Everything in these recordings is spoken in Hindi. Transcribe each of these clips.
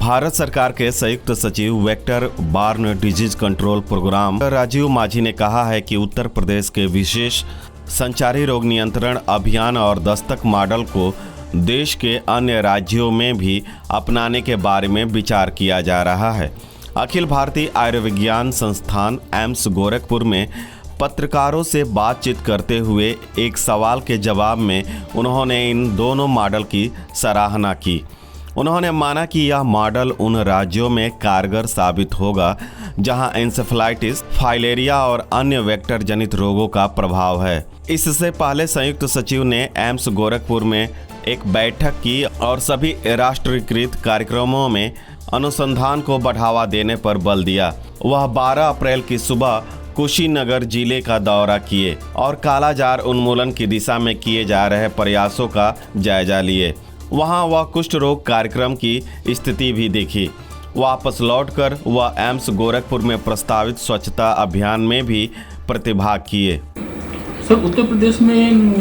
भारत सरकार के संयुक्त सचिव vector borne disease control programme Rajiv Manjhi ने कहा है कि उत्तर प्रदेश के विशेष संचारी रोग नियंत्रण अभियान और दस्तक मॉडल को देश के अन्य राज्यों में भी अपनाने के बारे में विचार किया जा रहा है। अखिल भारतीय आयुर्विज्ञान संस्थान एम्स गोरखपुर में पत्रकारों से बातचीत करते हुए एक सवाल के जवाब में उन्होंने इन दोनों मॉडल की सराहना की। उन्होंने माना कि यह मॉडल उन राज्यों में कारगर साबित होगा जहां एन्सेफेलाइटिस, फाइलेरिया और अन्य वेक्टर जनित रोगों का प्रभाव है। इससे पहले संयुक्त सचिव ने एम्स गोरखपुर में एक बैठक की और सभी राष्ट्रीयकृत कार्यक्रमों में अनुसंधान को बढ़ावा देने पर बल दिया। वह 12 अप्रैल की सुबह कुशीनगर जिले का दौरा किए और कालाजार उन्मूलन की दिशा में किए जा रहे प्रयासों का जायजा लिए। वहां वह कुष्ठ रोग कार्यक्रम की स्थिति भी देखी। वापस लौटकर वह एम्स गोरखपुर में प्रस्तावित स्वच्छता अभियान में भी प्रतिभाग किए। सर, उत्तर प्रदेश में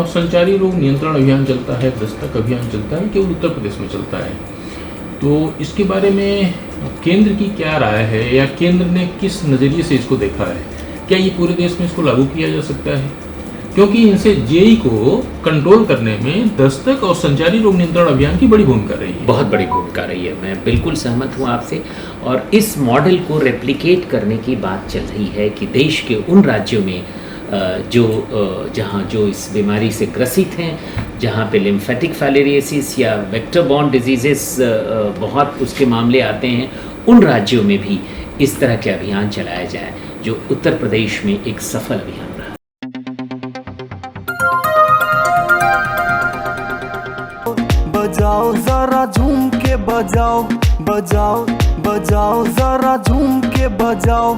संचारी रोग नियंत्रण अभियान चलता है, दस्तक अभियान चलता है, केवल उत्तर प्रदेश में चलता है, तो इसके बारे में केंद्र की क्या राय है या केंद्र ने किस नज़रिए से इसको देखा है? क्या ये पूरे देश में इसको लागू किया जा सकता है? क्योंकि इनसे जेई को कंट्रोल करने में दस्तक और संचारी रोग नियंत्रण अभियान की बड़ी भूमिका रही है। बहुत बड़ी भूमिका रही है, मैं बिल्कुल सहमत हूँ आपसे। और इस मॉडल को रेप्लिकेट करने की बात चल रही है कि देश के उन राज्यों में जहाँ जो इस बीमारी से ग्रसित हैं, जहाँ पे लिम्फेटिक फाइलेरियोसिस या वेक्टर बॉर्न डिजीजेस बहुत उसके मामले आते हैं, उन राज्यों में भी इस तरह के अभियान चलाया जाए, जो उत्तर प्रदेश में एक सफल अभियान रहा। बजाओ जरा झूम के बजाओ, बजाओ बजाओ जरा झूम के बजाओ।